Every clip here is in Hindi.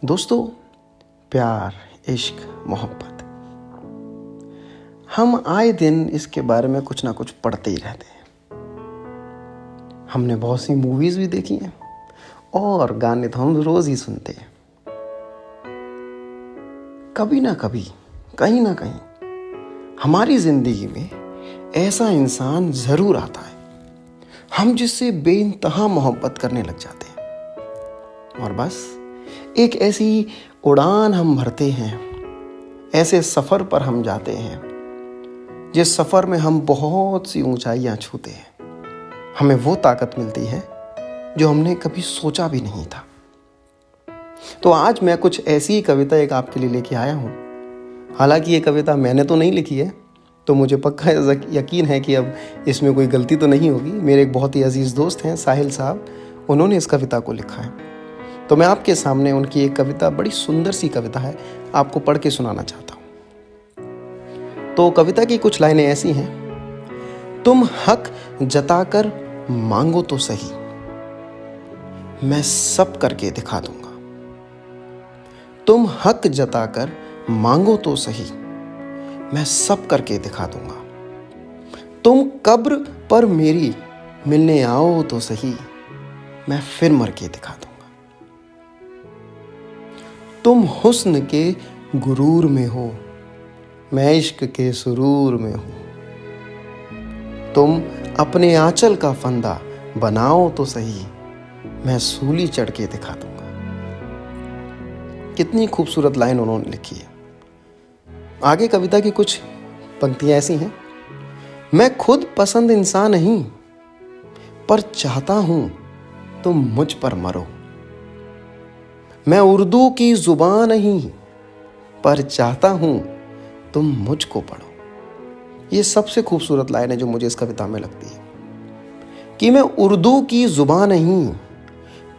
दोस्तों, प्यार, इश्क, मोहब्बत, हम आए दिन इसके बारे में कुछ ना कुछ पढ़ते ही रहते हैं। हमने बहुत सी मूवीज़ भी देखी हैं और गाने तो हम रोज़ ही सुनते हैं। कभी ना कभी, कहीं ना कहीं हमारी ज़िंदगी में ऐसा इंसान ज़रूर आता है, हम जिससे बेइंतहा मोहब्बत करने लग जाते हैं और बस एक ऐसी उड़ान हम भरते हैं, ऐसे सफ़र पर हम जाते हैं जिस सफ़र में हम बहुत सी ऊंचाइयां छूते हैं। हमें वो ताकत मिलती है जो हमने कभी सोचा भी नहीं था। तो आज मैं कुछ ऐसी ही कविता एक आपके लिए लेके आया हूँ। हालांकि ये कविता मैंने तो नहीं लिखी है, तो मुझे पक्का यकीन है कि अब इसमें कोई गलती तो नहीं होगी। मेरे एक बहुत ही अजीज़ दोस्त हैं साहिल साहब, उन्होंने इस कविता को लिखा है। तो मैं आपके सामने उनकी एक कविता, बड़ी सुंदर सी कविता है, आपको पढ़ के सुनाना चाहता हूँ। तो कविता की कुछ लाइनें ऐसी हैं। तुम हक जताकर मांगो तो सही, मैं सब करके दिखा दूंगा। तुम हक जताकर मांगो तो सही, मैं सब करके दिखा दूंगा। तुम कब्र पर मेरी मिलने आओ तो सही, मैं फिर मर के दिखा दूंगा। तुम हुस्न के गुरूर में हो, मैं इश्क के सुरूर में हूं। तुम अपने आंचल का फंदा बनाओ तो सही, मैं सूली चढ़ के दिखा दूंगा। कितनी खूबसूरत लाइन उन्होंने लिखी है। आगे कविता की कुछ पंक्तियां ऐसी हैं। मैं खुद पसंद इंसान नहीं, पर चाहता हूं तुम मुझ पर मरो। मैं उर्दू की जुबान नहीं, पर चाहता हूं तुम मुझको पढ़ो। ये सबसे खूबसूरत लाइन है जो मुझे इस कविता में लगती है कि मैं उर्दू की जुबान नहीं,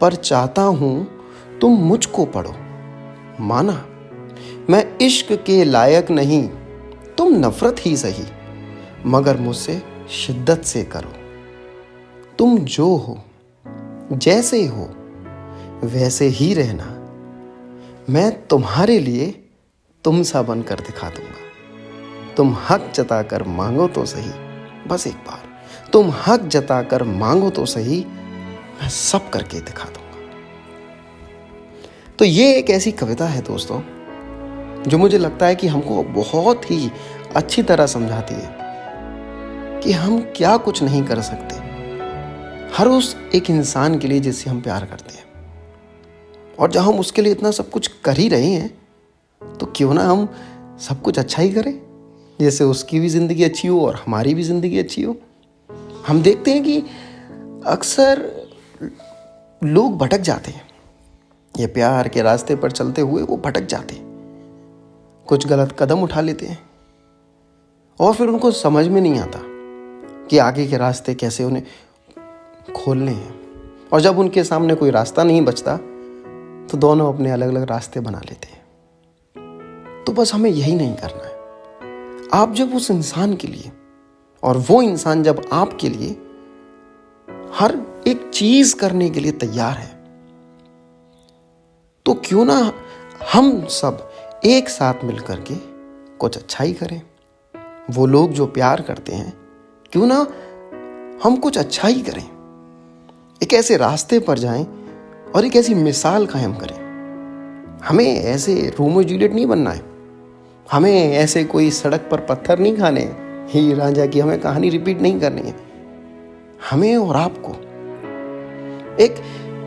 पर चाहता हूं तुम मुझको पढ़ो। माना मैं इश्क के लायक नहीं, तुम नफरत ही सही, मगर मुझसे शिद्दत से करो। तुम जो हो, जैसे हो, वैसे ही रहना। मैं तुम्हारे लिए तुम सा बनकर दिखा दूंगा। तुम हक जताकर मांगो तो सही, बस एक बार तुम हक जताकर मांगो तो सही, मैं सब करके दिखा दूंगा। तो ये एक ऐसी कविता है दोस्तों जो मुझे लगता है कि हमको बहुत ही अच्छी तरह समझाती है कि हम क्या कुछ नहीं कर सकते हर उस एक इंसान के लिए जिससे हम प्यार करते हैं। और जब हम उसके लिए इतना सब कुछ कर ही रहे हैं, तो क्यों ना हम सब कुछ अच्छा ही करें, जैसे उसकी भी ज़िंदगी अच्छी हो और हमारी भी ज़िंदगी अच्छी हो। हम देखते हैं कि अक्सर लोग भटक जाते हैं, ये प्यार के रास्ते पर चलते हुए वो भटक जाते हैं, कुछ गलत कदम उठा लेते हैं और फिर उनको समझ में नहीं आता कि आगे के रास्ते कैसे उन्हें खोलने हैं। और जब उनके सामने कोई रास्ता नहीं बचता तो दोनों अपने अलग अलग रास्ते बना लेते हैं। तो बस हमें यही नहीं करना है। आप जब उस इंसान के लिए और वो इंसान जब आपके लिए हर एक चीज करने के लिए तैयार है, तो क्यों ना हम सब एक साथ मिलकर के कुछ अच्छा ही करें। वो लोग जो प्यार करते हैं, क्यों ना हम कुछ अच्छा ही करें, एक ऐसे रास्ते पर जाएं और एक ऐसी मिसाल कायम करें। हमें ऐसे रोमियो जूलियट नहीं बनना है, हमें ऐसे कोई सड़क पर पत्थर नहीं खाने, हीर रांझा की हमें कहानी रिपीट नहीं करनी है। हमें और आपको एक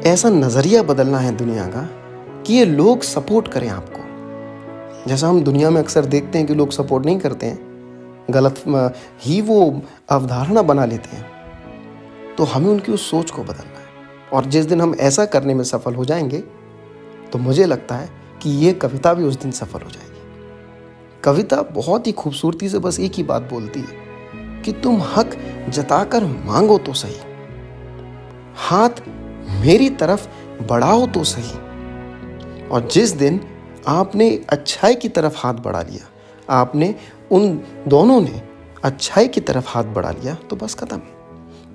ऐसा नजरिया बदलना है दुनिया का कि ये लोग सपोर्ट करें आपको। जैसा हम दुनिया में अक्सर देखते हैं कि लोग सपोर्ट नहीं करते हैं, गलत ही वो अवधारणा बना लेते हैं, तो हमें उनकी उस सोच को बदलना है। और जिस दिन हम ऐसा करने में सफल हो जाएंगे, तो मुझे लगता है कि ये कविता भी उस दिन सफल हो जाएगी। कविता बहुत ही खूबसूरती से बस एक ही बात बोलती है कि तुम हक जताकर मांगो तो सही, हाथ मेरी तरफ बढ़ाओ तो सही। और जिस दिन आपने अच्छाई की तरफ हाथ बढ़ा लिया, आपने उन दोनों ने अच्छाई की तरफ हाथ बढ़ा लिया, तो बस खत्म।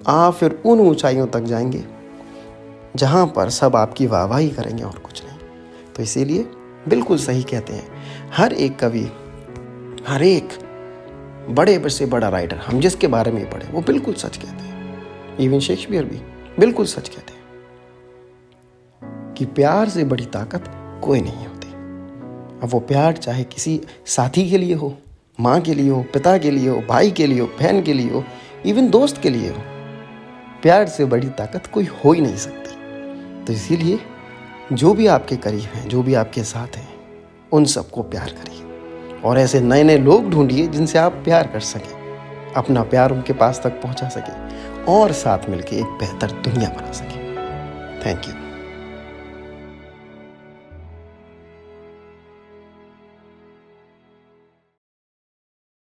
आप फिर उन ऊंचाइयों तक जाएंगे जहां पर सब आपकी वाहवाही करेंगे और कुछ नहीं। तो इसीलिए बिल्कुल सही कहते हैं, हर एक कवि, हर एक बड़े से बड़ा राइटर हम जिसके बारे में पढ़े वो बिल्कुल सच कहते हैं। इवन शेक्सपियर भी बिल्कुल सच कहते हैं कि प्यार से बड़ी ताकत कोई नहीं होती। अब वो प्यार चाहे किसी साथी के लिए हो, माँ के लिए हो, पिता के लिए हो, भाई के लिए हो, बहन के लिए हो, इवन दोस्त के लिए हो, प्यार से बड़ी ताकत कोई हो ही नहीं सकती। तो इसीलिए जो भी आपके करीब हैं, जो भी आपके साथ हैं, उन सबको प्यार करिए और ऐसे नए नए लोग ढूंढिए जिनसे आप प्यार कर सकें, अपना प्यार उनके पास तक पहुंचा सकें और साथ मिलकर एक बेहतर दुनिया बना सकें। Thank you.